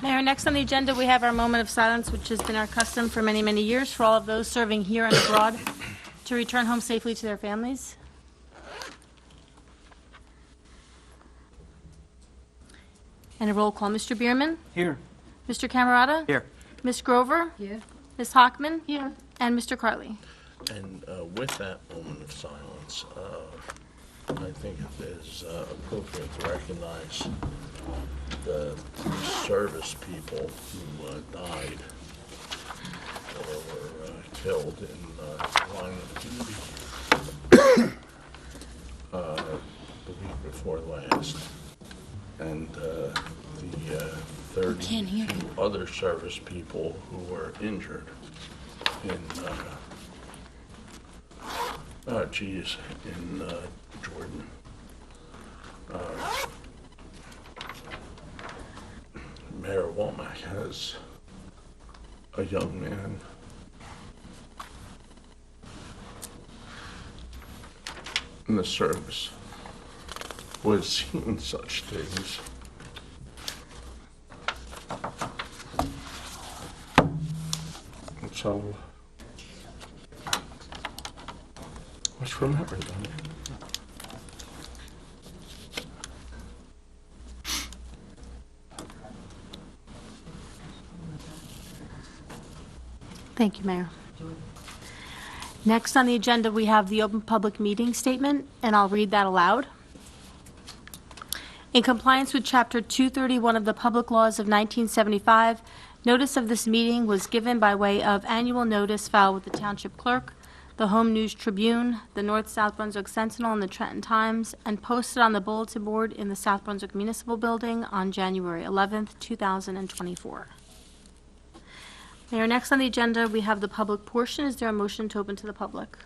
Mayor, next on the agenda, we have our moment of silence, which has been our custom for many, many years for all of those serving here and abroad to return home safely to their families. And a roll call. Mr. Bierman? Here. Mr. Camerata? Here. Ms. Grover? Here. Ms. Hockman? Here. And Mr. Carley? And with that moment of silence, I think it is appropriate to recognize the service people who died or were killed in line of duty the week before last. And the 32 other service people who were injured in in Jordan. Mayor Womack has a young man in the service who has seen such things. And so, let's remember them. Thank you, Mayor. Next on the agenda, we have the open public meeting statement, and I'll read that aloud. In compliance with Chapter 231 of the Public Laws of 1975, notice of this meeting was given by way of annual notice filed with the Township Clerk, the Home News Tribune, the North-South Brunswick Sentinel, and the Trenton Times, and posted on the bulletin board in the South Brunswick Municipal Building on January 11th, 2024. Mayor, next on the agenda, we have the public portion. Is there a motion to open to the public?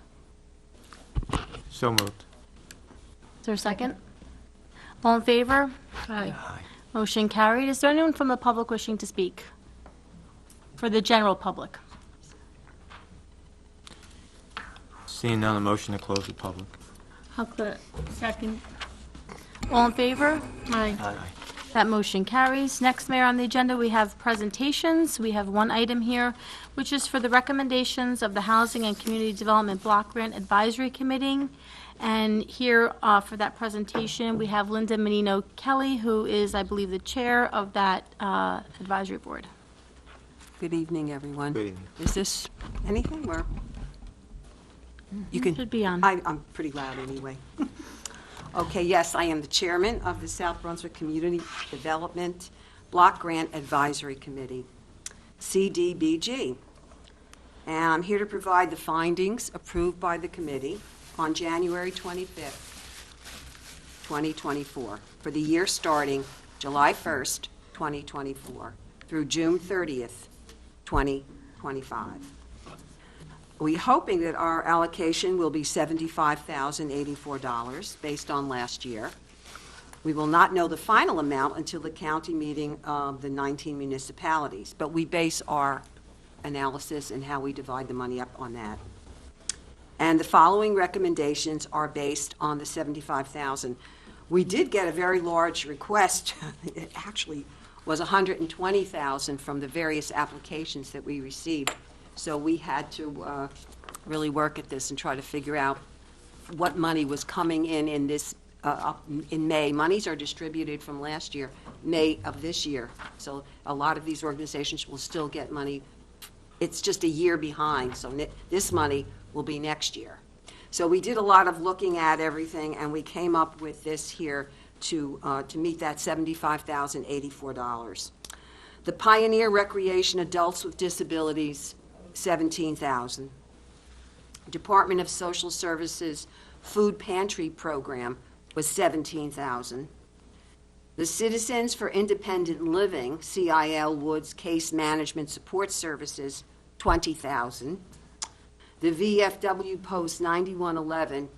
So moved. Is there a second? All in favor? Aye. Motion carried. Is there anyone from the public wishing to speak? For the general public? Seeing none, a motion to close the public. I'll put it. Second. All in favor? Aye. Aye. That motion carries. Next, Mayor, on the agenda, we have presentations. We have one item here, which is for the recommendations of the Housing and Community Development Block Grant Advisory Committee. And here for that presentation, we have Linda Menino Kelly, who is, I believe, the chair of that advisory board. Good evening, everyone. Good evening. Is this anything where you can? Should be on. I'm pretty loud anyway. Okay, yes, I am the chairman of the South Brunswick Community Development Block Grant Advisory Committee, CDBG. And I'm here to provide the findings approved by the committee on January 25th, 2024, for the year starting July 1st, 2024, through June 30th, 2025. We're hoping that our allocation will be $75,084 based on last year. We will not know the final amount until the county meeting of the 19 municipalities, but we base our analysis and how we divide the money up on that. And the following recommendations are based on the $75,000. We did get a very large request. It actually was $120,000 from the various applications that we received. So we had to really work at this and try to figure out what money was coming in this in May. Monies are distributed from last year, May of this year. So a lot of these organizations will still get money. It's just a year behind. So this money will be next year. So we did a lot of looking at everything, and we came up with this here to meet that $75,084. The Pioneer Recreation Adults with Disabilities, $17,000. Department of Social Services Food Pantry Program was $17,000. The Citizens for Independent Living, CIL Woods Case Management Support Services, $20,000. The VFW Post 9111,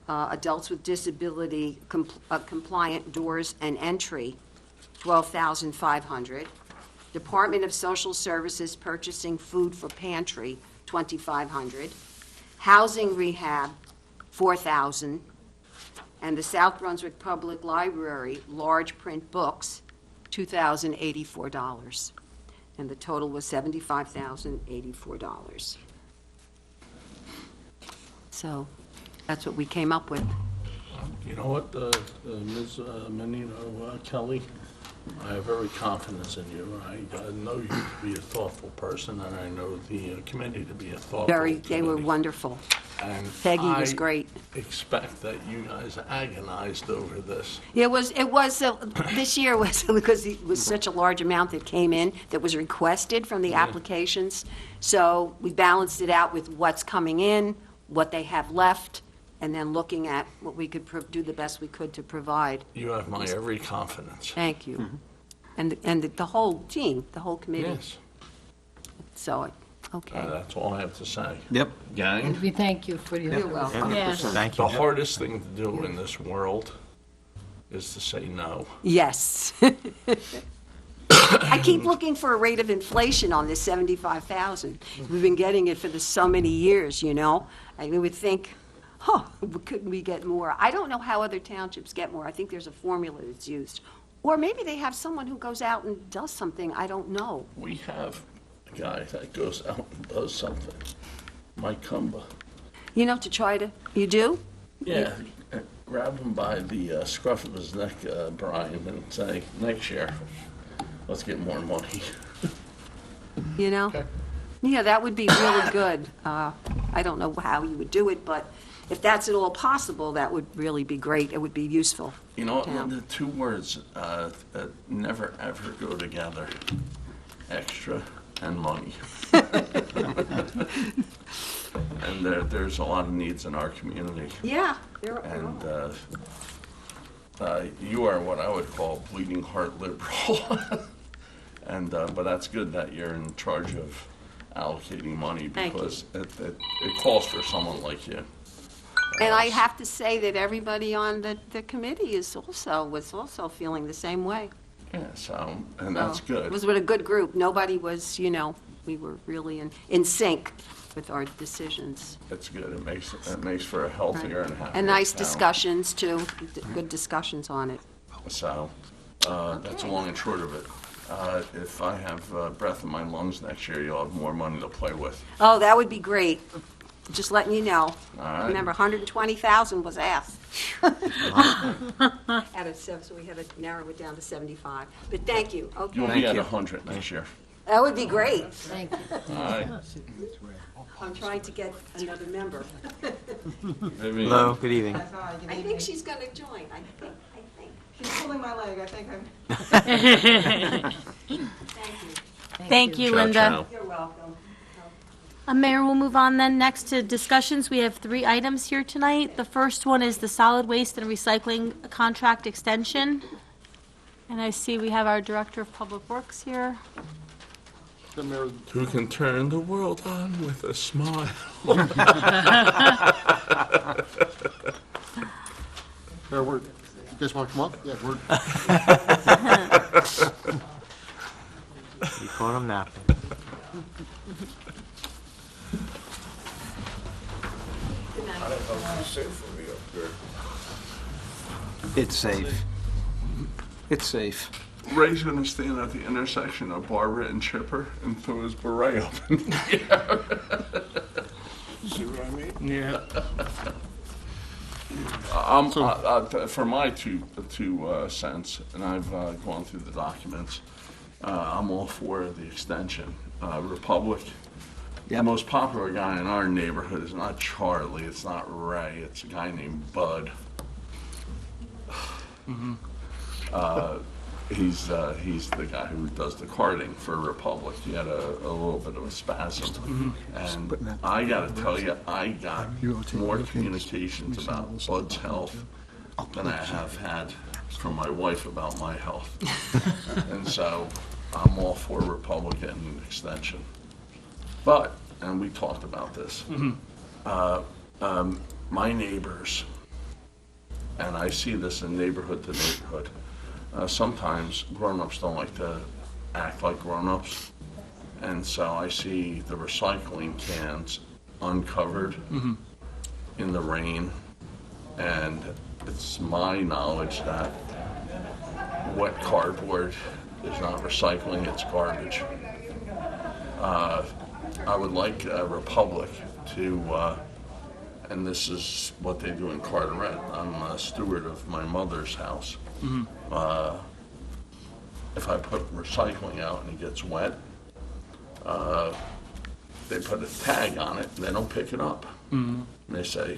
Adults with Disability Compliant Doors and Entry, $12,500. Department of Social Services Purchasing Food for Pantry, $2,500. Housing Rehab, $4,000. And the South Brunswick Public Library Large Print Books, $2,084. And the total was $75,084. So that's what we came up with. You know what, Ms. Menino Kelly, I have every confidence in you. I know you to be a thoughtful person, and I know the committee to be a thoughtful They were committee. wonderful. And Peggy was great. I expect that you guys agonized over this. It was, this year was, because it was such a large amount that came in, that was requested from the applications. So we balanced it out with what's coming in, what they have left, and then looking at what we could do the best we could to provide. You have my every confidence. Thank you. And the whole team, the whole committee. Yes, So, okay. that's all I have to say. Yep. Gang, We thank you for your. You're welcome. Yeah. Thank you. the hardest thing to do in this world is to say no. Yes. I keep looking for a rate of inflation on this 75,000. We've been getting it for so many years, you know? I would think, couldn't we get more? I don't know how other townships get more. I think there's a formula that's used. Or maybe they have someone who goes out and does something. I don't know. We have a guy that goes out and does something. Mike Cumba. You know, to try to, you do? Yeah, grab him by the scruff of his neck, Brian, and say, next year, let's get more money. You know? Okay. Yeah, that would be really good. I don't know how you would do it, but if that's at all possible, that would really be great. It would be useful. You know what, Town. the two words that never ever go together, extra and money. And there's a lot of needs in our community. Yeah. And you are what I would call bleeding heart liberal. And, but that's good that you're in charge of allocating money Thank you. because it calls for someone like you. And I have to say that everybody on the committee was also feeling the same way. Yeah, so, and that's So, good. It was with a good group. Nobody was, we were really in sync with our decisions. It's good. It makes for a healthier and happier And nice town. discussions, too. Good discussions on it. So, that's the long and short of it. If I have breath in my lungs next year, you'll have more money to play with. Oh, that would be great. Just letting you know. All right. Remember, 120,000 was asked. Out of 7, so we had to narrow it down to 75. But thank you. You'll Okay. be at 100 next year. That would be great. Thank you. All right. I'm trying to get another member. Vivian. Hello, good evening. I think she's going to join. I think. She's pulling my leg, I think I'm. Thank you. Thank you, Ciao, Linda. ciao. You're welcome. Mayor, we'll move on then next to discussions. We have 3 items here tonight. The first one is the solid waste and recycling contract extension. And I see we have our Director of Public Works here. Who can turn the world on with a smile? You guys want to come up? Yeah, we're. You caught him napping. It's safe. It's safe. Ray's gonna stand at the intersection of Barbara and Chipper and throw his beret up in the air. See what I mean? Yeah. For my two cents, and I've gone through the documents, I'm all for the extension. Republic, the most popular guy in our neighborhood is not Charlie, it's not Ray, it's a guy named Bud. He's the guy who does the carding for Republic. He had a little bit of a spasm. And I gotta tell you, I got more communications about Bud's health than I have had from my wife about my health. And so I'm all for Republic and an extension. But, and we talked about this, my neighbors, and I see this in neighborhood to neighborhood, sometimes grown-ups don't like to act like grown-ups. And so I see the recycling cans uncovered in the rain. And it's my knowledge that wet cardboard is not recycling, it's garbage. I would like Republic to, and this is what they do in Carteret. I'm a steward of my mother's house. If I put recycling out and it gets wet, they put a tag on it and they don't pick it up. And they say,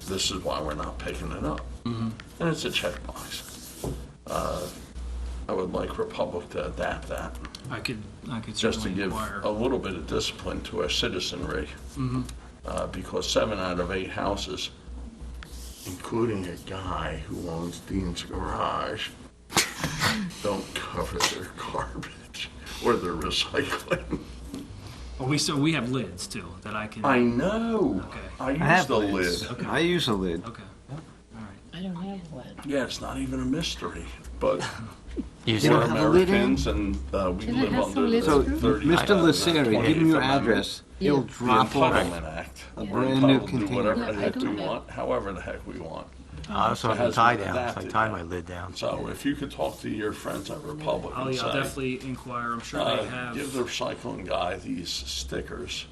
this is why we're not picking it up. And it's a checkbox. I would like Republic to adapt that, I could just to certainly give inquire. a little bit of discipline to our citizenry. Because 7 out of 8 houses, including a guy who owns Dean's Garage, don't cover their garbage or their recycling. Well, we have lids too that I can. I know. Okay. I use have the lids. lid. I use a lid. Okay. All right. I don't have one. Yeah, it's not even a mystery, but You don't we're have a lid in? Americans and we Can I live have under some the lids, So, too? 30 Mr. Lasseri, give him your 28th Amendment, address. He'll Yeah. the drop off Entitlement Act. a We're brand new entitled to do container. whatever Yeah, the I heck don't we have- want, however the heck we want. I also have It a hasn't tie down, so I adapted tie yet. my lid down. So if you could talk to your friends at Republic I'll and say, definitely inquire. I'm sure they have. give the recycling guy these stickers,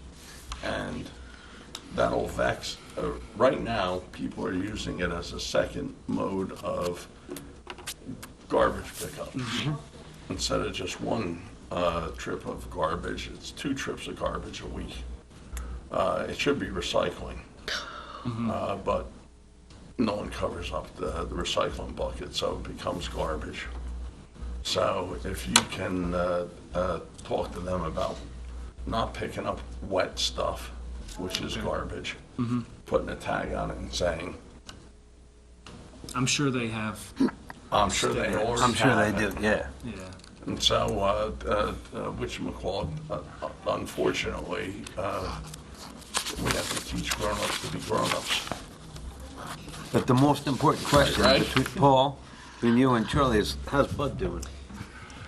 and that'll vex. Right now, people are using it as a second mode of garbage pickup. Instead of just one trip of garbage, it's 2 trips of garbage a week. It should be recycling, but no one covers up the recycling bucket, so it becomes garbage. So if you can talk to them about not picking up wet stuff, which is garbage, putting a tag on it and saying, I'm sure they have. I'm sure they already I'm sure they have do, it. yeah. Yeah. And so, whatchamacallit, unfortunately, we have to teach grown-ups to be grown-ups. But the most important question Right. between Paul, between you and Charlie is, how's Bud doing?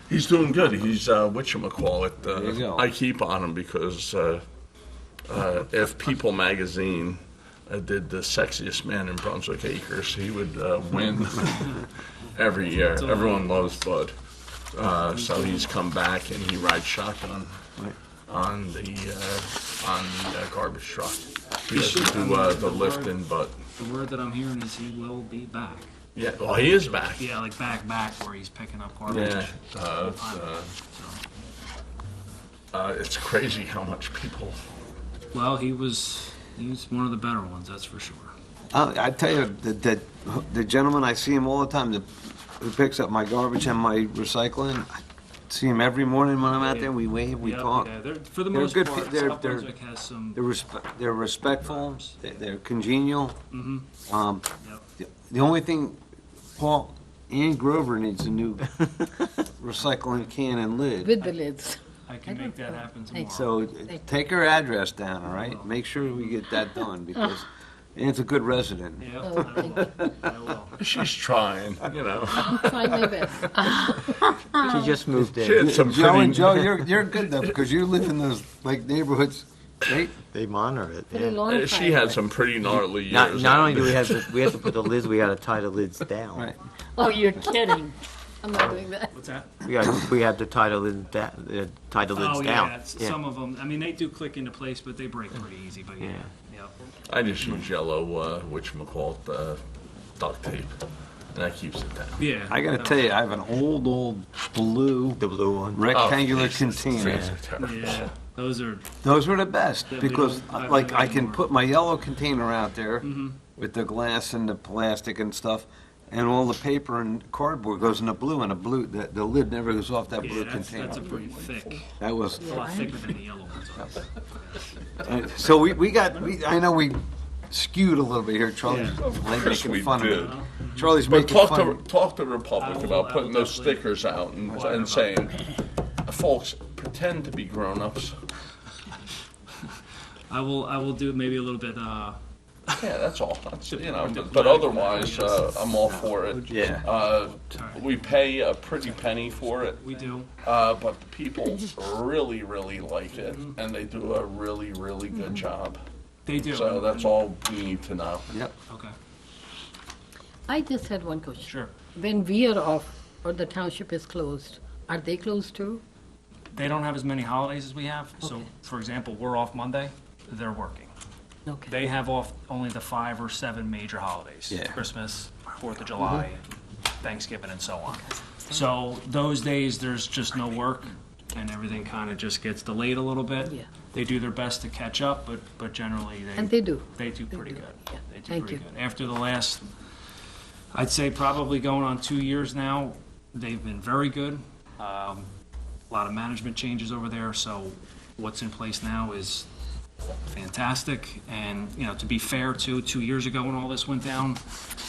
He's doing good. He's, whatchamacallit, There you go. I keep on him because if People Magazine did the sexiest man in Brunswick Acres, he would win every year. Everyone loves Bud. So he's come back and he rides shotgun on the garbage truck. He doesn't do the lifting, but The word that I'm hearing is he will be back. yeah, well, he is back. Yeah, like back where he's picking up garbage. Yeah, So, it's crazy how much people. well, he was one of the better ones, that's for sure. I tell you, the gentleman, I see him all the time, who picks up my garbage and my recycling. I see him every morning when I'm out there, we wave, we Yeah, talk. yeah, for the They're most good part, pe- they're- South they're- Brunswick has some. They're respectful, they're congenial. Yep. The only thing, Paul, Ann Grover needs a new recycling can and lid. With the lids. I can make that happen Thanks. tomorrow. So take her address down, all right? Make sure we get that done, because Ann's a good resident. Yeah, Oh, I will. I will. She's trying, you know. Try my best. She just moved She in. had some Joe and pretty. Joe, you're good though, because you live in those, like, neighborhoods, right? They monitor it, Put a yeah. long She time. had some pretty gnarly years. Not only do we have to put the lids, we gotta tie the lids down. Right. Oh, you're kidding. I'm not doing that. What's that? We have to tie the lids down, tie the lids Oh, down. yeah, some of them, I mean, they do click into place, but they break pretty easy, but yeah. Yep. I just use yellow, whatchamacallit, duct tape, and that keeps it down. Yeah. I gotta tell you, I have an old blue The blue one. rectangular Oh, Jesus, container. those are terrible. Yeah, those are, Those were the best, Yeah, we because, don't have like, them I can anymore. put my yellow container out there with the glass and the plastic and stuff, and all the paper and cardboard goes in the blue, and the lid never goes off that blue yeah, container. that's a pretty thick, That was, a lot thicker than the yellow ones are. so I know we skewed a little bit here, Charlie's like Yes, we making fun did. of me. Charlie's But making talk fun. to Republic I will- about I putting will those definitely stickers out inquire and about saying, folks, pretend to be grown-ups. I will do maybe a little bit, Yeah, that's all. That's, you know, but otherwise, I'm all for it. Yeah. We pay a pretty penny for it, we do. but the people really, really like it, and they do a really, really good job. They do. So that's all we need to know. Yep. Okay, I just had one question. sure. When we are off, or the township is closed. Are they closed too? They don't have as many holidays as we have. So, Okay. for example, we're off Monday, they're working. Okay. They have off only the 5 or 7 major holidays. Yeah. Christmas, 4th of July, Thanksgiving, and so on. So those days, there's just no work, and everything kind of just gets delayed a little bit. Yeah. They do their best to catch up, but generally, And they do. They do pretty good. Yeah. They do Thank pretty you. good. After the last, I'd say probably going on 2 years now, they've been very good. A lot of management changes over there, so what's in place now is fantastic. And, you know, to be fair, too, 2 years ago when all this went down,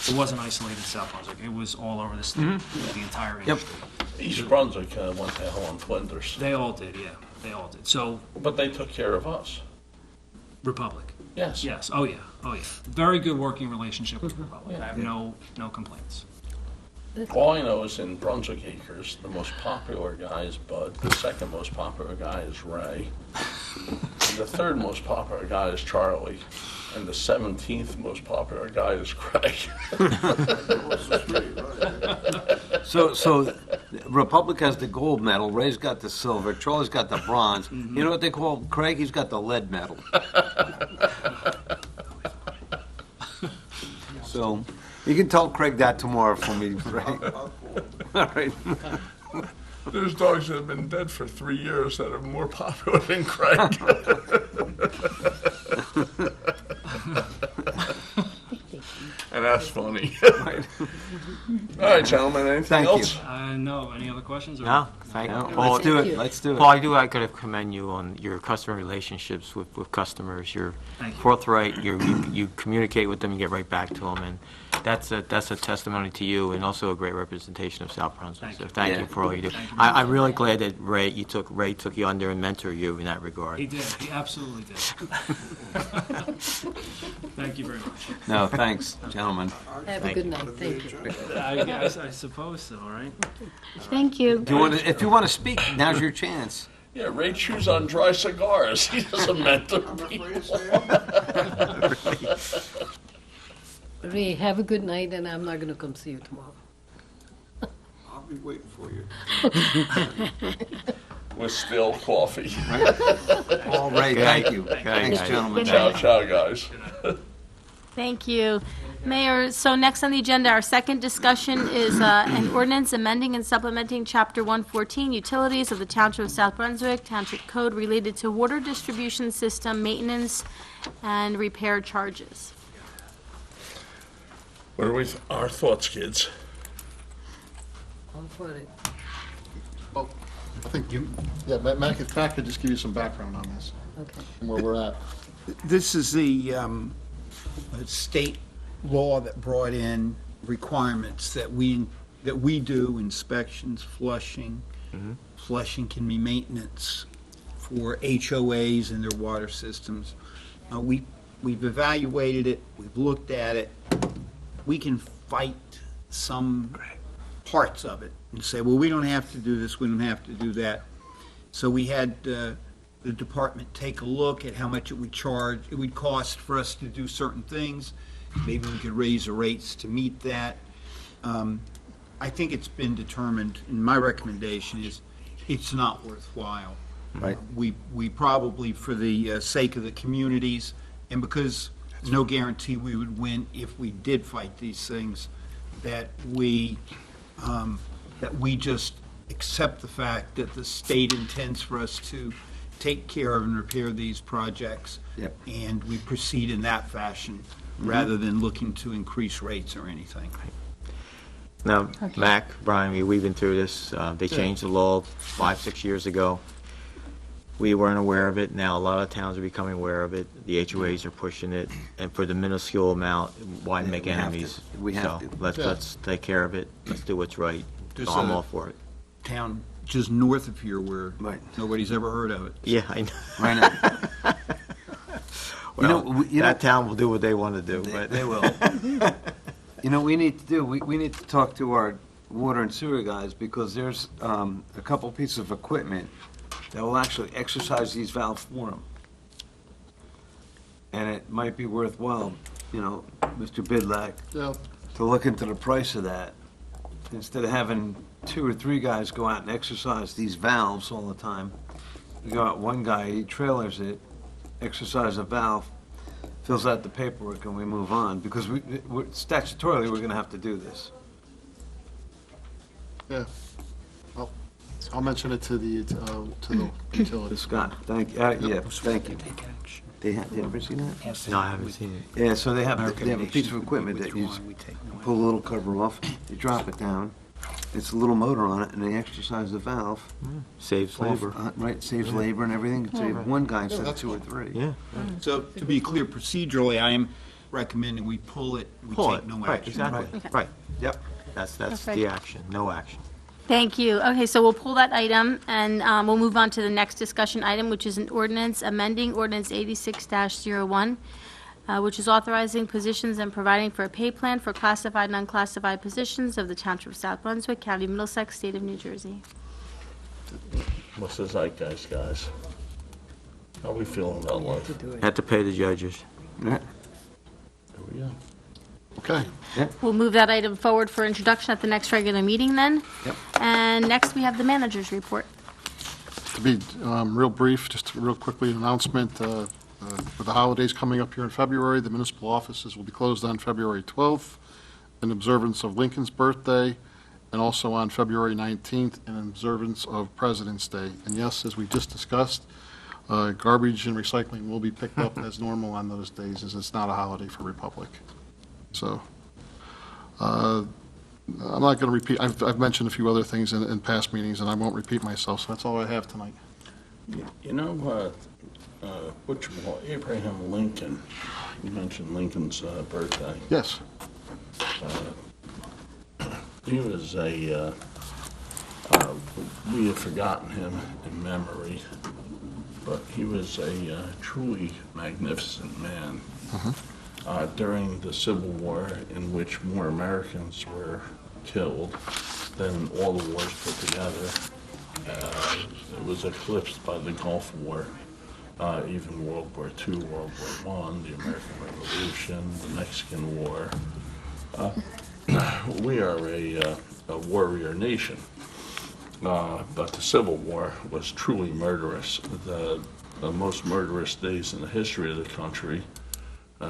it wasn't isolated South Brunswick. It was all over the state, the entire industry. East Brunswick went to hell in Flinders, They all did, yeah. They all did. So, but they took care of us. Republic. Yes. Yes, oh yeah, oh yeah. Very good working relationship with Republic. I have no complaints. All I know is in Brunswick Acres, the most popular guy is Bud, the second most popular guy is Ray, and the third most popular guy is Charlie, and the 17th most popular guy is Craig. So Republic has the gold medal, Ray's got the silver, Charlie's got the bronze. You know what they call Craig? He's got the lead medal. So, you can tell Craig that tomorrow for me, right? All right. There's dogs that have been dead for 3 years that are more popular than Craig. And that's funny. All right, gentlemen, anything Thank you. else? No, any other questions? Or- No, thank you. No, Paul, let's do Thank it, you. let's do Paul, it. I gotta commend you on your customer relationships with customers. You're Thank you. forthright, you communicate with them, you get right back to them, and that's a testimony to you and also a great representation of South Brunswick. Thank So you. thank Yeah. you for all you do. Thank you. I'm really glad that Ray took you under and mentored you in that regard. He did, he absolutely did. Thank you very much. No, thanks, gentlemen. Have a good night. Thank you. I suppose so, right? Thank you. If you want to speak, now's your chance. Yeah, Ray chews on dry cigars. He doesn't mentor people. Ray, have a good night, and I'm not going to come see you tomorrow. I'll be waiting for you. With still coffee. All right, thank you. Good Thanks, night. gentlemen. Ciao, ciao, guys. Thank you. Mayor, so next on the agenda, our second discussion is an ordinance amending and supplementing Chapter 114 Utilities of the Township of South Brunswick, Township Code related to water distribution system maintenance and repair charges. What are our thoughts, kids? I'm for it. Well, I think Mac, if Mac could just give you some background on this Okay. and where we're at. This is the state law that brought in requirements that we do, inspections, flushing. Flushing can be maintenance for HOAs and their water systems. We've evaluated it, we've looked at it. We can fight some parts of it and say, well, we don't have to do this, we don't have to do that. So we had the department take a look at how much it would cost for us to do certain things. Maybe we could raise the rates to meet that. I think it's been determined, and my recommendation is, it's not worthwhile. Right. We probably, for the sake of the communities, and because no guarantee we would win if we did fight these things, that we just accept the fact that the state intends for us to take care of and repair these projects. Yep. And we proceed in that fashion, rather than looking to increase rates or anything. Now, Mac, Brian, we've been through this. They changed the law 5-6 years ago. We weren't aware of it. Now, a lot of towns are becoming aware of it. The HOAs are pushing it, and for the minuscule amount, why make we have to. enemies? We have So to. let's take care of it. Let's do what's right. There's So I'm a- all for it. Town just north of here where Right. nobody's ever heard of it. Yeah, I know. Right now. Well, that town will do what they want to do, but They will. You know, we need to talk to our water and sewer guys, because there's a couple pieces of equipment that will actually exercise these valves for them. And it might be worthwhile, Mr. Bidlack, Yeah, to look into the price of that. instead of having 2 or 3 guys go out and exercise these valves all the time, we go out one guy, he trailers it, exercise a valve, fills out the paperwork, and we move on, because statutorily, we're gonna have to do this. Yeah. Well, I'll mention it to the utility. Scott, thank, yeah, thank you. They ever seen that? No, I haven't seen it. Yeah, so they have a piece of equipment that you pull a little cover off, you drop it down, it's a little motor on it, and they exercise the valve. Saves labor. Right, saves labor and everything, save one guy instead of 2 or 3. Yeah. So to be clear, procedurally, I am recommending we pull it, we Pull take it. no Right, action. exactly. Right. Yep. That's Perfect. the action, no action. Thank you. Okay, so we'll pull that item, and we'll move on to the next discussion item, which is an ordinance amending Ordinance 86-01, which is authorizing positions and providing for a pay plan for classified and unclassified positions of the Township of South Brunswick, County of Middlesex, State of New Jersey. What's the zeitgeist, guys? How we feeling about life? Had to pay the judges. There we go. Okay. We'll move that item forward for introduction at the next regular meeting then. Yep. And next, we have the manager's report. To be real brief, just real quickly, an announcement, with the holidays coming up here in February, the municipal offices will be closed on February 12th in observance of Lincoln's birthday, and also on February 19th in observance of President's Day. And yes, as we just discussed, garbage and recycling will be picked up as normal on those days, as it's not a holiday for Republic. So, I'm not going to repeat, I've mentioned a few other things in past meetings, and I won't repeat myself, so that's all I have tonight. You know what, Abraham Lincoln, you mentioned Lincoln's birthday. Yes. He was we have forgotten him in memory, but he was a truly magnificent man. During the Civil War, in which more Americans were killed than all the wars put together, it was eclipsed by the Gulf War, even World War II, World War I, the American Revolution, the Mexican War. We are a warrior nation, but the Civil War was truly murderous. The most murderous days in the history of the country.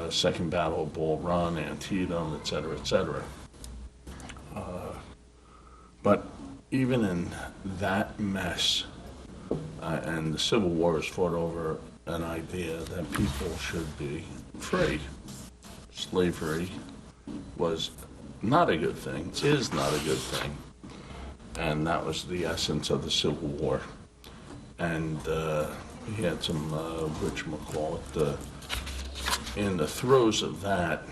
Second Battle of Bull Run, Antietam, et cetera, et cetera. But even in that mess, and the Civil War was fought over an idea that people should be free. Slavery was not a good thing, is not a good thing. And that was the essence of the Civil War. And we had some, whatchamacallit, in the throes of that,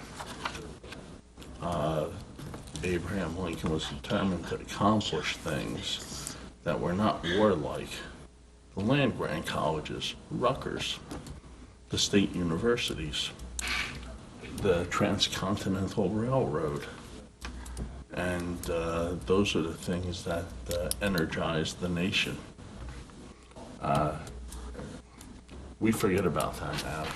Abraham Lincoln was determined to accomplish things that were not warlike. The land-grant colleges, Rutgers, the state universities, the Transcontinental Railroad, and those are the things that energized the nation. We forget about that now.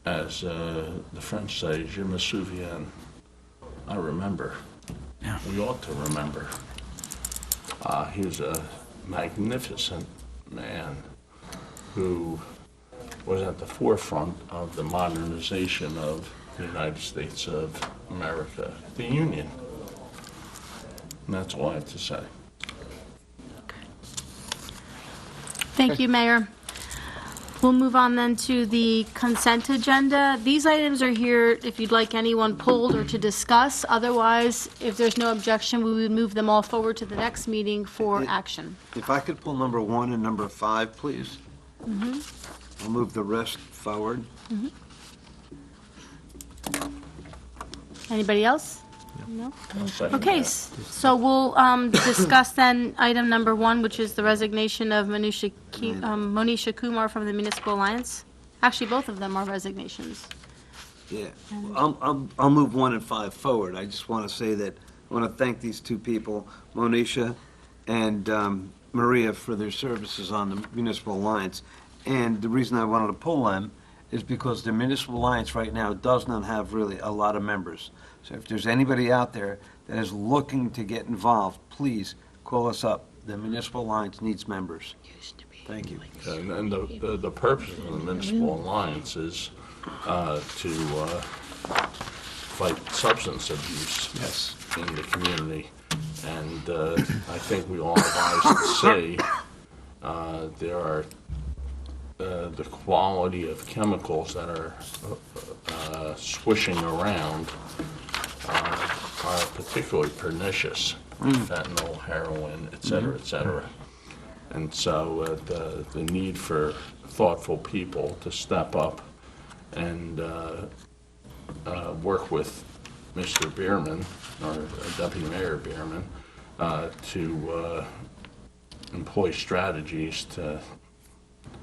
As the French say, je me souviens, I remember. Yeah. We ought to remember. He was a magnificent man who was at the forefront of the modernization of the United States of America, the Union. And that's all I have to say. Thank you, Mayor. We'll move on then to the consent agenda. These items are here if you'd like anyone pulled or to discuss. Otherwise, if there's no objection, we would move them all forward to the next meeting for action. If I could pull number 1 and number 5, please. I'll move the rest forward. Anybody else? No? I'll second Okay, that. so we'll discuss then item number 1, which is the resignation of Monisha Kumar from the Municipal Alliance. Actually, both of them are resignations. Yeah, I'll move 1 and 5 forward. I just want to say that I want to thank these two people, Monisha and Maria, for their services on the Municipal Alliance. And the reason I wanted to pull them is because the Municipal Alliance right now does not have really a lot of members. So if there's anybody out there that is looking to get involved, please call us up. The Municipal Alliance needs members. Thank you. And the purpose of the Municipal Alliance is to fight substance abuse in the community. And I think we all have eyes to see there are the quality of chemicals that are swishing around are particularly pernicious. Fentanyl, heroin, et cetera. And so the need for thoughtful people to step up and work with Mr. Bierman, or Deputy Mayor Bierman, to employ strategies to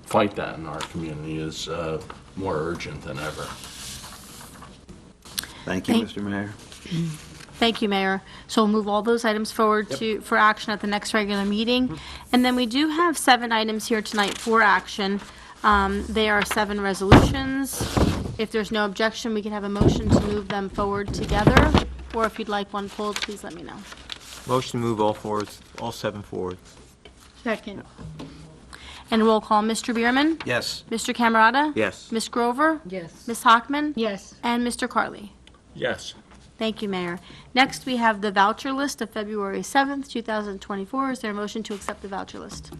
fight that in our community is more urgent than ever. Thank you, Thank- Mr. Mayor. Thank you, Mayor. So we'll move all those items forward for action at the next regular meeting. And then we do have 7 items here tonight for action. They are 7 resolutions. If there's no objection, we can have a motion to move them forward together. Or if you'd like one pulled, please let me know. Motion to move all 7 forward. Second. And roll call, Mr. Bierman? Yes. Mr. Camerata? Yes. Ms. Grover? Yes. Ms. Hockman? Yes. And Mr. Carley? Yes. Thank you, Mayor. Next, we have the voucher list of February 7th, 2024. Is there a motion to accept the voucher list?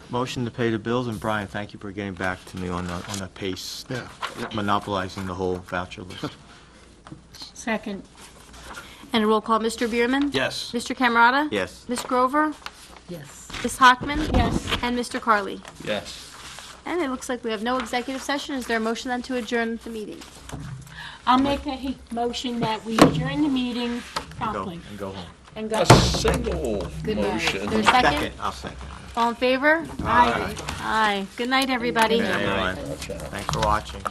Motion to pay the bills, and Brian, thank you for getting back to me on the pace, Yeah. monopolizing the whole voucher list. Second. And a roll call, Mr. Bierman? Yes. Mr. Camerata? Yes. Ms. Grover? Yes. Ms. Hockman? Yes. And Mr. Carley? Yes. And it looks like we have no executive session. Is there a motion then to adjourn the meeting? I'll make a motion that we adjourn the meeting Go, promptly and go home. and go. A single Good night. motion. Is there a second? Second, I'll second. All in favor? Aye. Aye. Good night, everybody. Good night, everyone. Thanks for watching.